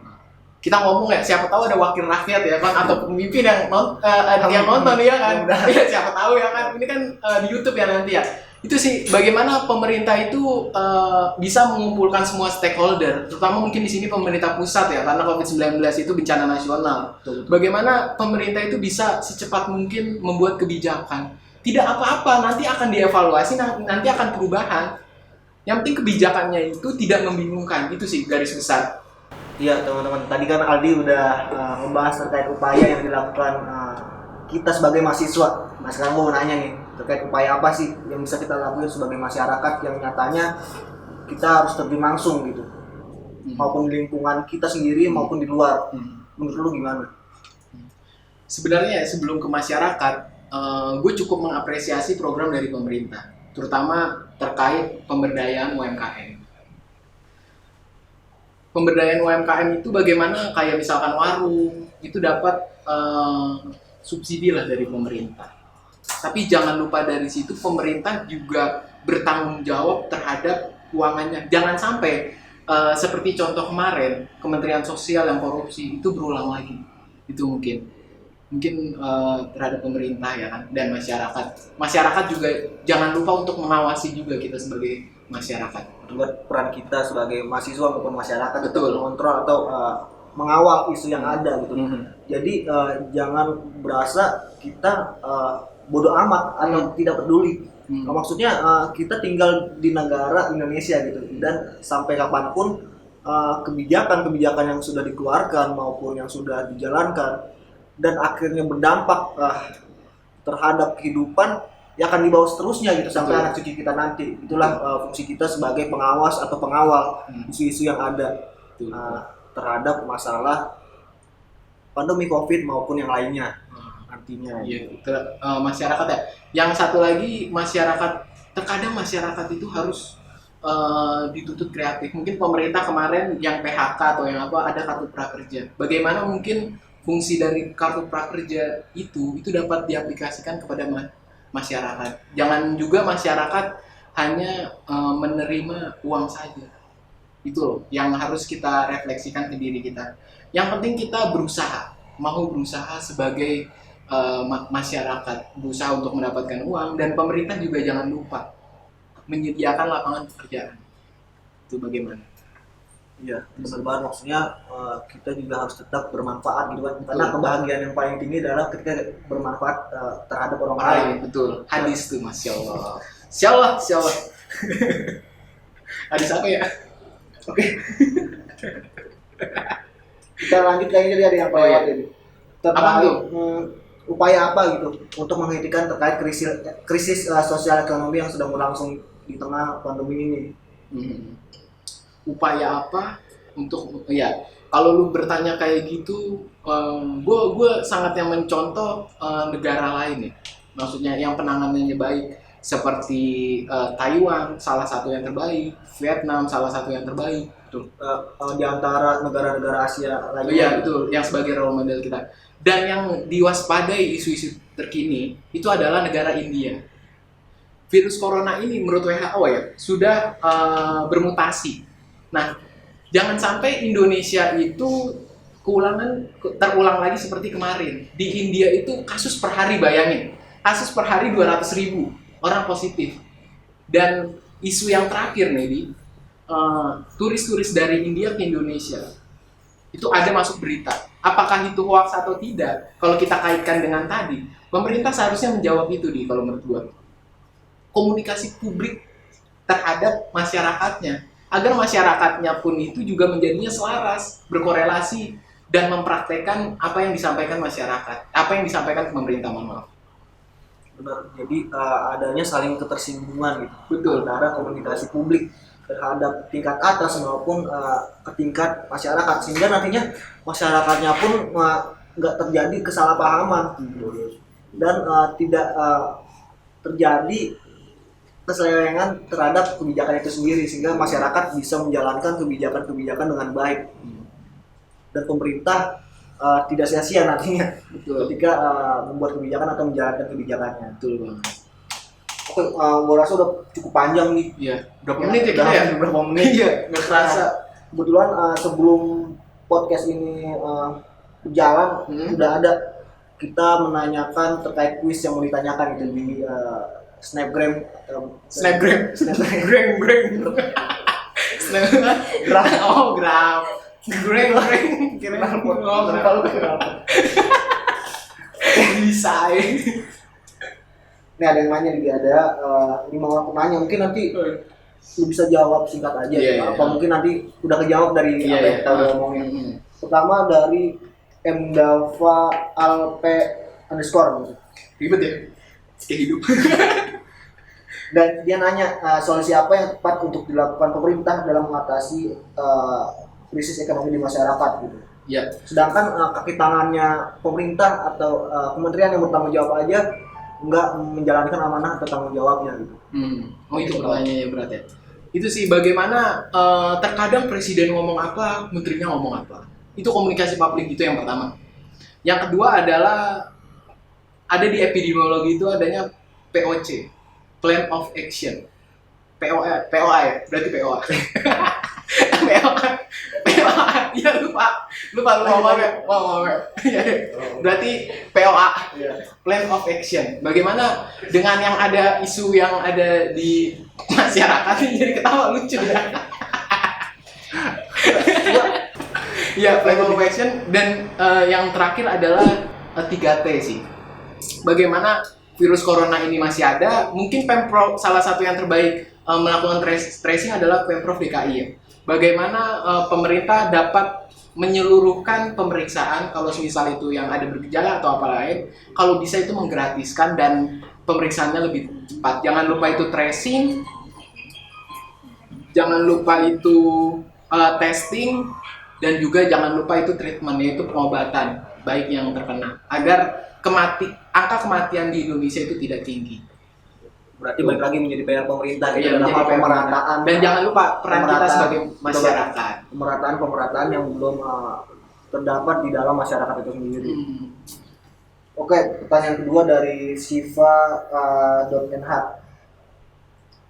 Kita ngomong ya, siapa tahu ada wakil rakyat ya kan, atau pemimpin yang nonton ya kan. Ya, siapa tahu ya kan, ini kan di YouTube ya nanti ya. Itu sih bagaimana pemerintah itu bisa mengumpulkan semua stakeholder, terutama mungkin di sini pemerintah pusat ya, karena COVID-19 itu bencana nasional. Bagaimana pemerintah itu bisa secepat mungkin membuat kebijakan. Tidak apa-apa, nanti akan dievaluasi, nanti akan perubahan. Yang penting kebijakannya itu tidak membingungkan, itu sih garis besar. Iya teman-teman, tadi kan Aldi udah membahas terkait upaya yang dilakukan kita sebagai mahasiswa. Nah sekarang gue mau nanya nih, terkait upaya apa sih yang bisa kita lakukan sebagai masyarakat yang nyatanya kita harus terjun langsung gitu, maupun di lingkungan kita sendiri maupun di luar. Menurut lu gimana? Sebenarnya sebelum ke masyarakat, gue cukup mengapresiasi program dari pemerintah, terutama terkait pemberdayaan UMKM. Pemberdayaan UMKM itu bagaimana kayak misalkan warung, itu dapat subsidi lah dari pemerintah. Tapi jangan lupa dari situ pemerintah juga bertanggung jawab terhadap keuangannya. Jangan sampai seperti contoh kemarin Kementerian Sosial yang korupsi itu berulang lagi. Itu mungkin terhadap pemerintah ya kan, dan masyarakat juga jangan lupa untuk mengawasi juga kita sebagai masyarakat. Buat peran kita sebagai mahasiswa maupun masyarakat untuk Betul. mengontrol atau mengawal isu yang ada gitu. Jadi jangan berasa kita bodoh amat atau tidak peduli. Maksudnya kita tinggal di negara Indonesia gitu, dan sampai kapanpun kebijakan-kebijakan yang sudah dikeluarkan maupun yang sudah dijalankan dan akhirnya berdampak terhadap kehidupan ya akan dibawa seterusnya gitu sampai Betul. anak cucu kita nanti. Itulah fungsi kita sebagai pengawas atau pengawal isu-isu yang ada Betul. terhadap masalah pandemi COVID maupun yang lainnya nantinya. Iya, masyarakat ya. Yang satu lagi terkadang masyarakat itu harus dituntut kreatif. Mungkin pemerintah kemarin yang PHK atau yang apa ada kartu prakerja. Bagaimana mungkin fungsi dari kartu prakerja itu dapat diaplikasikan kepada masyarakat. Jangan juga masyarakat hanya menerima uang saja. Itu loh yang harus kita refleksikan ke diri kita. Yang penting kita mau berusaha sebagai masyarakat, berusaha untuk mendapatkan uang, dan pemerintah juga jangan lupa menyediakan lapangan pekerjaan. Itu bagaimana? Iya, benar banget. Maksudnya kita juga harus tetap bermanfaat gitu kan. Karena kebahagiaan yang paling tinggi adalah ketika bermanfaat terhadap orang lain. Betul. Hadis tuh, Masya Allah. Masya Allah. Hadis apa ya? Oke. Kita lanjut kayaknya dari apa Oh, iya. tadi. Apa Terkait tuh? upaya apa gitu untuk menghentikan terkait krisis sosial ekonomi yang sedang berlangsung di tengah pandemi ini. Upaya apa untuk ya kalau lu bertanya kayak gitu, gue sangat yang mencontoh negara lain ya, maksudnya yang penanganannya baik seperti Taiwan salah satu yang terbaik, Vietnam salah satu yang terbaik, betul. Di antara negara-negara Asia lainnya. Iya betul, yang sebagai role model kita. Dan yang diwaspadai isu-isu terkini itu adalah negara India. Virus corona ini menurut WHO ya sudah bermutasi. Nah, jangan sampai Indonesia itu terulang lagi seperti kemarin. Di India itu kasus per hari, bayangin. Kasus per hari 200.000 orang positif. Dan isu yang terakhir nih, Di, turis-turis dari India ke Indonesia. Itu ada masuk berita. Apakah itu hoax atau tidak? Kalau kita kaitkan dengan tadi, pemerintah seharusnya menjawab itu, Di, kalau menurut gua. Komunikasi publik terhadap masyarakatnya, agar masyarakatnya pun itu juga menjadinya selaras, berkorelasi, dan mempraktekkan apa yang disampaikan masyarakat, apa yang disampaikan pemerintah, mohon maaf. Benar. Jadi adanya saling ketersinggungan gitu. Betul. Antara komunikasi publik terhadap tingkat atas maupun ke tingkat masyarakat, sehingga nantinya masyarakatnya pun nggak terjadi kesalahpahaman dan tidak terjadi keselengengan terhadap kebijakan itu sendiri, sehingga masyarakat bisa menjalankan kebijakan-kebijakan dengan baik dan pemerintah tidak sia-sia nantinya. Betul. Ketika membuat kebijakan atau menjalankan kebijakannya. Betul banget. Oke, gua rasa udah cukup panjang nih. Iya. Berapa menit ya kita ya? Berapa menit? Iya, nggak kerasa. Kebetulan sebelum podcast ini berjalan udah ada kita menanyakan terkait kuis yang mau ditanyakan gitu di Snapgram. Snapgram. Greng. Graf. Oh, graf. Greng. Kira-kira bisa ya. Ini ada yang nanya nih, ada 5 orang penanya, mungkin nanti lu bisa jawab singkat aja. Iya, Apa iya. mungkin nanti udah kejawab dari Iya, apa yang iya. kita udah ngomongin. Pertama dari Mdava Alpe _ Ribet ya? Kayak hidup. dan dia nanya solusi apa yang tepat untuk dilakukan pemerintah dalam mengatasi krisis ekonomi di masyarakat gitu. Ya. Sedangkan kaki tangannya pemerintah atau kementerian yang bertanggung jawab aja nggak menjalankan amanah atau tanggung jawabnya gitu. Oh itu pertanyaannya berat ya. Itu sih bagaimana terkadang presiden ngomong apa, menterinya ngomong apa. Itu komunikasi publik itu yang pertama. Yang kedua adalah ada di epidemiologi itu adanya POC, Plan of Action. POA ya, berarti POA. POA, POA, ya lupa maaf ya. Berarti POA, Plan of Action. Bagaimana dengan yang ada isu yang ada di masyarakat ini jadi ketawa lucu ya. Ya, Plan of Action dan yang terakhir adalah 3T sih. Bagaimana virus corona ini masih ada, mungkin Pemprov salah satu yang terbaik melakukan tracing adalah Pemprov DKI ya. Bagaimana pemerintah dapat menyeluruhkan pemeriksaan kalau misal itu yang ada bergejala atau apa lain, kalau bisa itu menggratiskan dan pemeriksaannya lebih cepat. Jangan lupa itu tracing, jangan lupa itu testing, dan juga jangan lupa itu treatment, yaitu pengobatan baik yang terkena agar angka kematian di Indonesia itu tidak tinggi. Berarti balik lagi menjadi PR pemerintah Iya, dalam hal pemerataan. Dan jangan lupa peran kita sebagai masyarakat. Pemerataan yang belum terdapat di dalam masyarakat itu sendiri. Oke, pertanyaan kedua dari Siva.nh.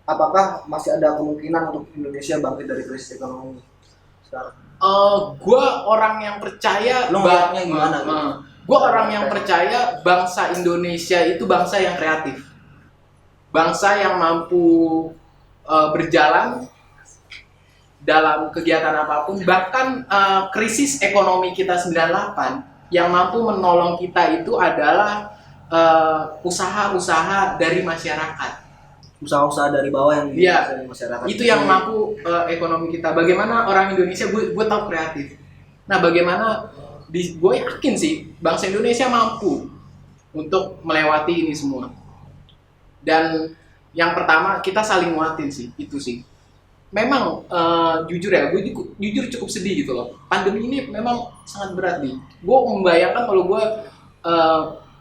Apakah masih ada kemungkinan untuk Indonesia bangkit dari krisis ekonomi sekarang? Gue orang yang percaya. Lo ngeliatnya gimana? Gue orang yang percaya bangsa Indonesia itu bangsa yang kreatif. Bangsa yang mampu berjalan dalam kegiatan apapun, bahkan krisis ekonomi kita 98 yang mampu menolong kita itu adalah usaha-usaha dari masyarakat. Usaha-usaha dari bawah yang dari masyarakat. Itu yang mampu ekonomi kita. Bagaimana orang Indonesia, gue tahu kreatif. Nah, bagaimana gue yakin sih bangsa Indonesia mampu untuk melewati ini semua. Dan yang pertama kita saling nguatin sih, itu sih. Memang jujur ya, gue jujur cukup sedih gitu loh. Pandemi ini memang sangat berat nih. Gue membayangkan kalau gue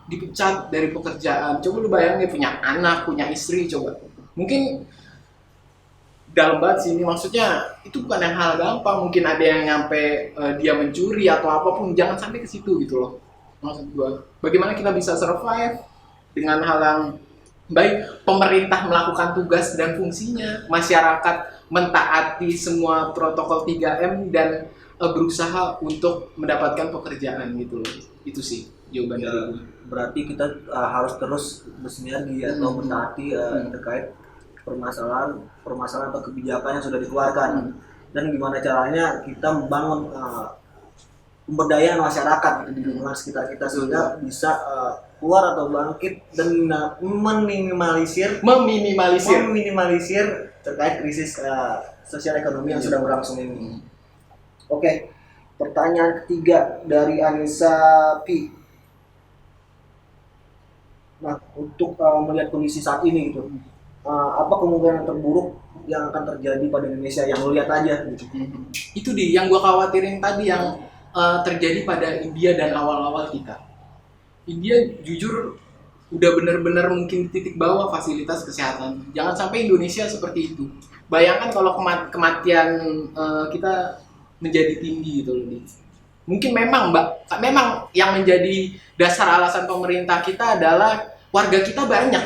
dipecat dari pekerjaan. Coba lu bayangin punya anak, punya istri, coba. Mungkin dalam banget sih ini, maksudnya itu bukan yang hal gampang. Mungkin ada yang nyampe dia mencuri atau apapun, jangan sampai ke situ gitu loh. Maksud gue, bagaimana kita bisa survive dengan hal yang baik, pemerintah melakukan tugas dan fungsinya, masyarakat mentaati semua protokol 3M dan berusaha untuk mendapatkan pekerjaan gitu loh. Itu sih jawaban dari gue. Berarti kita harus terus bersinergi atau mentaati terkait permasalahan atau kebijakan yang sudah dikeluarkan. Dan gimana caranya kita membangun pemberdayaan masyarakat di lingkungan sekitar kita sehingga bisa keluar atau bangkit dan meminimalisir terkait krisis sosial ekonomi yang sudah berlangsung ini. Oke, pertanyaan ketiga dari Anissa P. Nah, untuk melihat kondisi saat ini gitu, apa kemungkinan terburuk yang akan terjadi pada Indonesia yang lo lihat aja gitu? Itu yang gue khawatirin tadi yang terjadi pada India dan awal-awal kita. India jujur udah benar-benar mungkin titik bawah fasilitas kesehatan. Jangan sampai Indonesia seperti itu. Bayangkan kalau kematian kita menjadi tinggi gitu loh. Mungkin memang yang menjadi dasar alasan pemerintah kita adalah warga kita banyak.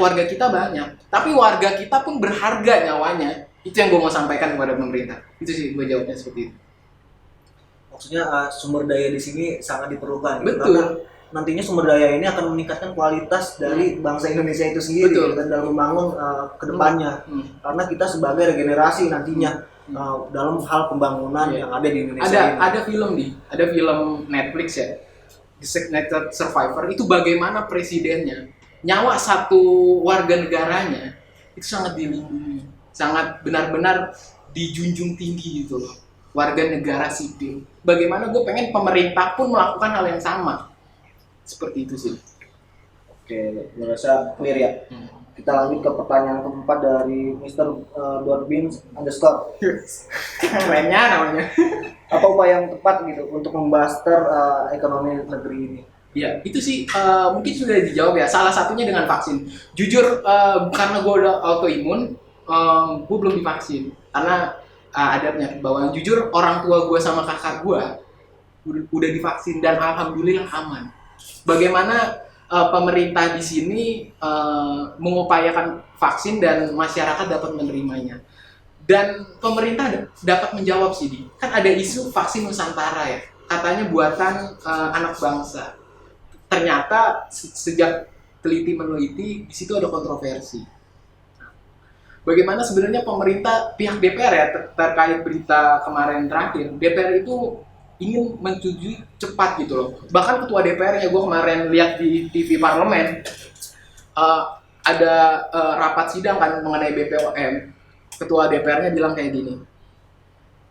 Tapi warga kita pun berharga nyawanya. Itu yang gue mau sampaikan kepada pemerintah. Itu sih gue jawabnya seperti itu. Maksudnya sumber daya di sini sangat diperlukan. Betul. Karena nantinya sumber daya ini akan meningkatkan kualitas dari bangsa Indonesia itu sendiri. Betul. Dan dalam membangun kedepannya. Karena kita sebagai regenerasi nantinya dalam hal pembangunan yang ada di Indonesia. Ada film Netflix ya, Designated Survivor. Itu bagaimana presidennya nyawa satu warga negaranya itu sangat dilindungi, sangat benar-benar dijunjung tinggi gitu loh. Warga negara sipil. Bagaimana gue pengen pemerintah pun melakukan hal yang sama. Seperti itu sih. Oke, gue rasa clear ya. Kita lanjut ke pertanyaan keempat dari Mr. Dotbin _ Kerennya namanya. Apa upaya yang tepat gitu untuk membaster ekonomi negeri ini? Ya, itu sih mungkin sudah dijawab ya. Salah satunya dengan vaksin. Jujur, karena gue udah autoimun, gue belum divaksin. Karena ada penyakit bawaan. Jujur, orang tua gue sama kakak gue udah divaksin dan alhamdulillah aman. Bagaimana pemerintah di sini mengupayakan vaksin dan masyarakat dapat menerimanya. Dan pemerintah dapat menjawab sih, Di. Kan ada isu vaksin Nusantara ya, katanya buatan anak bangsa. Ternyata sejak teliti meneliti di situ ada kontroversi. Bagaimana sebenarnya pemerintah pihak DPR ya terkait berita kemarin terakhir, DPR itu ingin menyetujui cepat gitu loh. Bahkan ketua DPR-nya gue kemarin lihat di TV parlemen uh, ada rapat sidang kan mengenai BPOM. Ketua DPR-nya bilang kayak gini,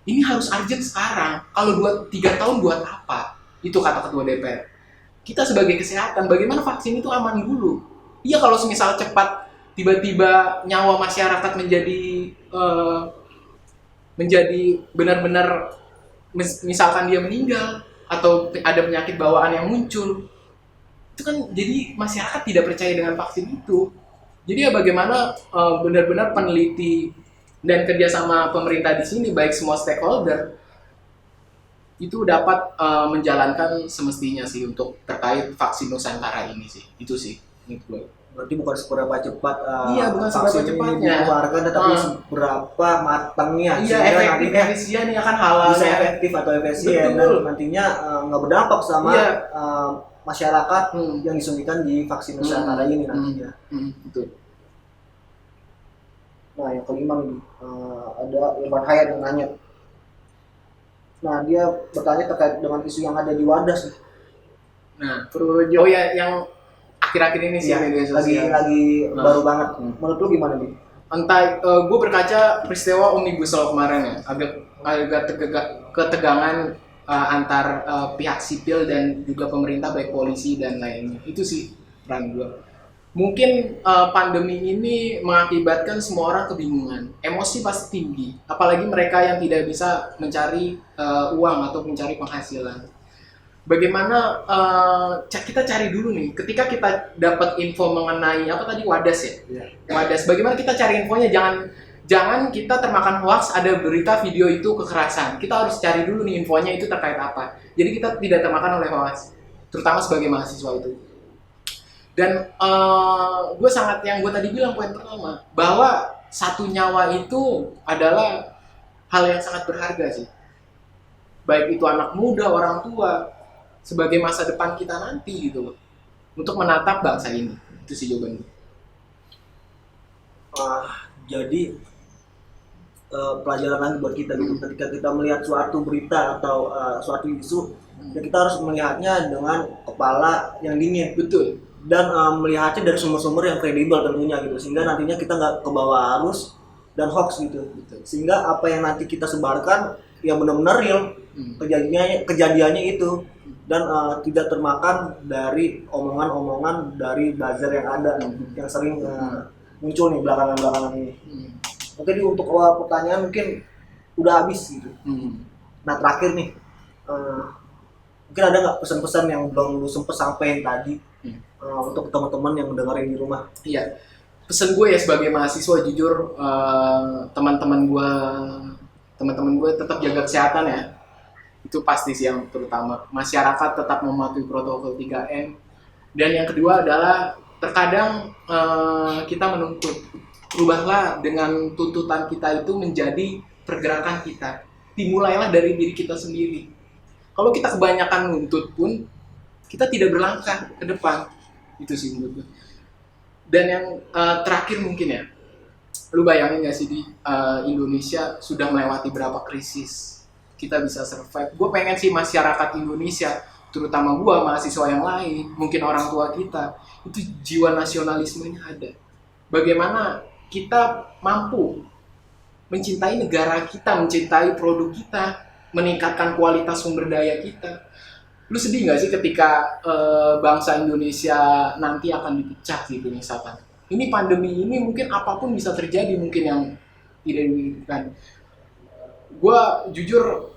ini harus urgent sekarang. Kalau 3 tahun buat apa? Itu kata ketua DPR. Kita sebagai kesehatan, bagaimana vaksin itu aman dulu? Iya, kalau semisal cepat tiba-tiba nyawa masyarakat menjadi benar-benar, misalkan dia meninggal atau ada penyakit bawaan yang muncul, itu kan jadi masyarakat tidak percaya dengan vaksin itu. Jadi ya bagaimana benar-benar peneliti dan kerjasama pemerintah di sini, baik semua stakeholder itu dapat menjalankan semestinya sih untuk terkait vaksin Nusantara ini sih. Itu sih menurut gue. Berarti bukan seberapa cepat Iya, bukan seberapa vaksin ini cepatnya. dikeluarkan, tetapi seberapa matangnya. Iya, sehingga efektif, nantinya efisien ya kan halal bisa ya. efektif atau efisien. Betul. Dan nantinya nggak berdampak sama Iya. masyarakat yang disuntikan di vaksin Nusantara ini nantinya. Betul. Nah, yang kelima nih, ada Irfan Hayat yang nanya. Nah, dia bertanya terkait dengan isu yang ada di Wadas. Nah, oh ya, yang akhir-akhir ini sih Ya, media sosial. lagi baru banget. Menurut lu gimana nih? Entah, gue berkaca peristiwa Omnibus Law kemarin ya, agak ketegangan antar pihak sipil dan juga pemerintah, baik polisi dan lainnya. Itu sih peran gue. Mungkin pandemi ini mengakibatkan semua orang kebingungan, emosi pasti tinggi, apalagi mereka yang tidak bisa mencari uang atau mencari penghasilan. Bagaimana kita cari dulu nih, ketika kita dapat info mengenai apa tadi, Wadas ya? Ya. Wadas, bagaimana kita cari infonya? Jangan kita termakan hoax, ada berita video itu kekerasan. Kita harus cari dulu nih infonya itu terkait apa. Jadi kita tidak termakan oleh hoax, terutama sebagai mahasiswa itu. Dan yang gue tadi bilang poin pertama, bahwa satu nyawa itu adalah hal yang sangat berharga sih. Baik itu anak muda, orang tua, sebagai masa depan kita nanti gitu loh, untuk menatap bangsa ini. Itu sih jawabannya. Jadi pelajaran lagi buat kita gitu. Ketika kita melihat suatu berita atau suatu isu, ya kita harus melihatnya dengan kepala yang dingin. Betul. Dan melihatnya dari sumber-sumber yang kredibel tentunya gitu, sehingga nantinya kita nggak kebawa arus dan hoax gitu. Betul. Sehingga apa yang nanti kita sebarkan ya benar-benar real kejadiannya itu, dan tidak termakan dari omongan-omongan dari buzzer yang ada yang sering muncul nih belakangan ini. Oke, untuk pertanyaan mungkin udah habis gitu. Nah, terakhir nih, mungkin ada nggak pesan-pesan yang belum lu sempet sampein tadi untuk teman-teman yang mendengarin di rumah? Iya, pesan gue ya sebagai mahasiswa, jujur teman-teman gue tetap jaga kesehatan ya. Itu pasti sih yang terutama. Masyarakat tetap mematuhi protokol 3M. Dan yang kedua adalah terkadang kita menuntut, rubahlah dengan tuntutan kita itu menjadi pergerakan kita. Dimulailah dari diri kita sendiri. Kalau kita kebanyakan nuntut pun, kita tidak berlangkah ke depan. Itu sih menurut gue. Dan yang terakhir mungkin ya, lu bayangin gak sih di Indonesia sudah melewati berapa krisis, kita bisa survive. Gue pengen sih masyarakat Indonesia, terutama gue, mahasiswa yang lain, mungkin orang tua kita, itu jiwa nasionalismenya ada. Bagaimana kita mampu mencintai negara kita, mencintai produk kita, meningkatkan kualitas sumber daya kita. Lu sedih gak sih ketika bangsa Indonesia nanti akan dipecah gitu misalkan? Ini pandemi ini mungkin apapun bisa terjadi, mungkin yang tidak diinginkan. Gue jujur,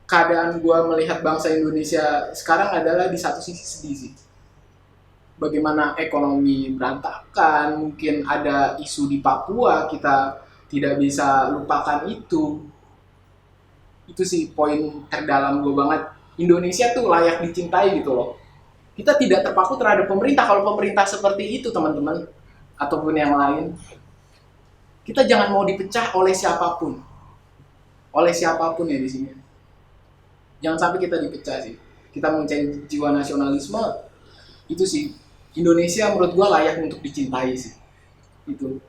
keadaan gue melihat bangsa Indonesia sekarang adalah di satu sisi sedih sih. Bagaimana ekonomi berantakan, mungkin ada isu di Papua, kita tidak bisa lupakan itu. Itu sih poin terdalam gue banget. Indonesia tuh layak dicintai gitu loh. kita tidak terpaku terhadap pemerintah. Kalau pemerintah seperti itu teman-teman ataupun yang lain, kita jangan mau dipecah oleh siapapun ya di sini. Jangan sampai kita dipecah sih. Kita mencari jiwa nasionalisme itu sih. Indonesia menurut gua layak untuk dicintai sih. Itu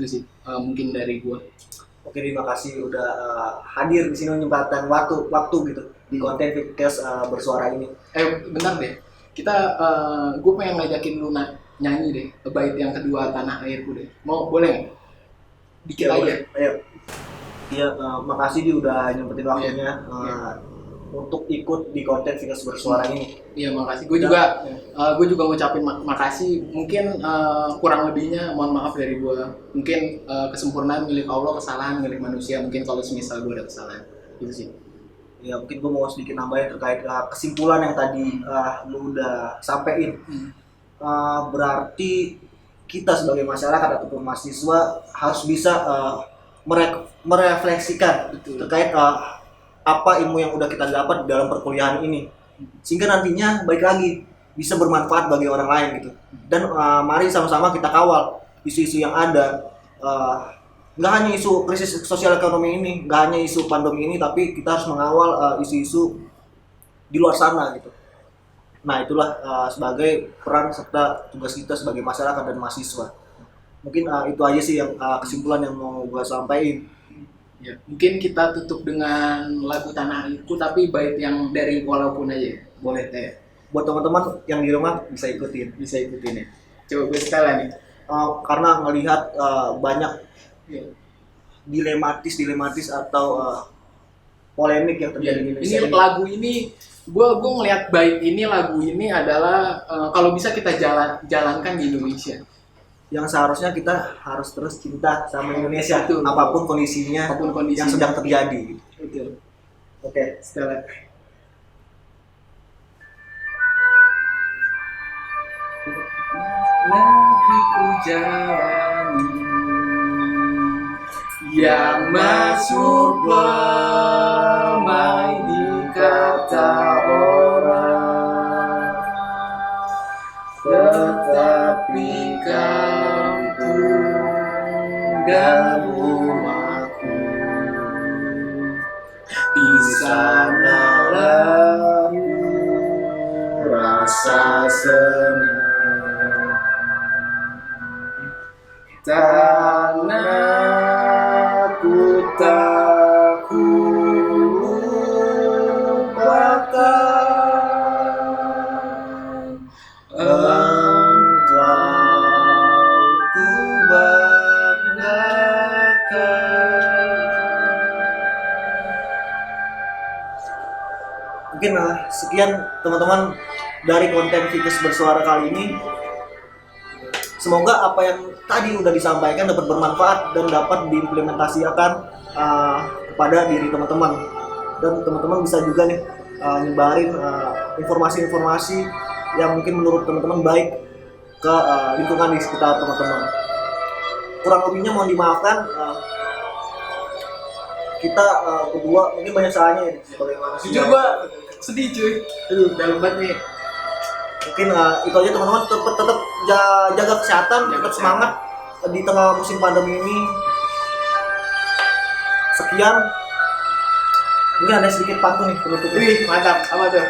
sih mungkin dari gua. Oke, terima kasih udah hadir di sini menyempatkan waktu gitu di konten Vikas bersuara ini. Bentar deh. Gue pengen ngajakin lu nyanyi deh bait yang kedua Tanah Airku deh. Mau boleh nggak? Dikit Ya, aja. ayo. Iya, makasih dia udah nyempetin waktunya untuk ikut di konten Vikas bersuara ini. Iya, makasih. Gue juga ngucapin makasih. Mungkin kurang lebihnya mohon maaf dari gue. Mungkin kesempurnaan milik Allah, kesalahan milik manusia. Mungkin kalau semisal gue ada kesalahan, gitu sih. Ya, mungkin gue mau sedikit nambahin terkait kesimpulan yang tadi lu udah sampein. Berarti kita sebagai masyarakat ataupun mahasiswa harus bisa merefleksikan terkait apa ilmu yang udah kita dapat dalam perkuliahan ini, sehingga nantinya baik lagi bisa bermanfaat bagi orang lain gitu. Dan mari sama-sama kita kawal isu-isu yang ada, nggak hanya isu krisis sosial ekonomi ini, nggak hanya isu pandemi ini, tapi kita harus mengawal isu-isu di luar sana gitu. Nah, itulah sebagai peran serta tugas kita sebagai masyarakat dan mahasiswa. Mungkin itu aja sih yang kesimpulan yang mau gue sampaikan. Ya, mungkin kita tutup dengan lagu Tanah Airku, tapi bait yang dari Walaupun aja. Boleh teh. Buat teman-teman yang di rumah bisa ikutin Ya. Coba gue setelan nih. Karena melihat banyak dilematis atau polemik yang terjadi di Indonesia. Ini lagu ini, gue ngelihat bait ini, lagu ini adalah kalau bisa kita jalankan di Indonesia. Yang seharusnya kita harus terus cinta sama Indonesia, Betul. apapun kondisinya yang sedang terjadi. Betul. Oke, Setelan. Lagi ku jalani yang masuk permai di kata orang, tetapi kampung dan rumahku di sanalah rasa senang. Tanahku tak ku lupakan, engkau ku banggakan. mungkin sekian teman-teman dari konten Vikas bersuara kali ini. Semoga apa yang tadi udah disampaikan dapat bermanfaat dan dapat diimplementasikan kepada diri teman-teman. Dan teman-teman bisa juga nih nyebarin informasi-informasi yang mungkin menurut teman-teman baik ke lingkungan di sekitar teman-teman. Kurang lebihnya mohon dimaafkan. Kita berdua mungkin banyak salahnya ya sebagai manusia. Jujur gua sedih cuy. Aduh, dalam banget nih. Mungkin itu aja teman-teman, tetap jaga kesehatan, tetap semangat di tengah musim pandemi ini. Sekian. Mungkin ada sedikit pantun nih penutupnya. Wih, mantap. Apa tuh?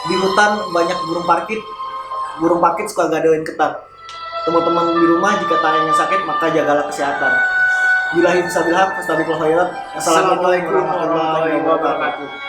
Di hutan banyak burung parkit suka gadoin ketat. Teman-teman di rumah jika tanyanya sakit maka jagalah kesehatan. Billahi fisabilillah, fastabiqul khairat. Assalamualaikum warahmatullahi wabarakatuh.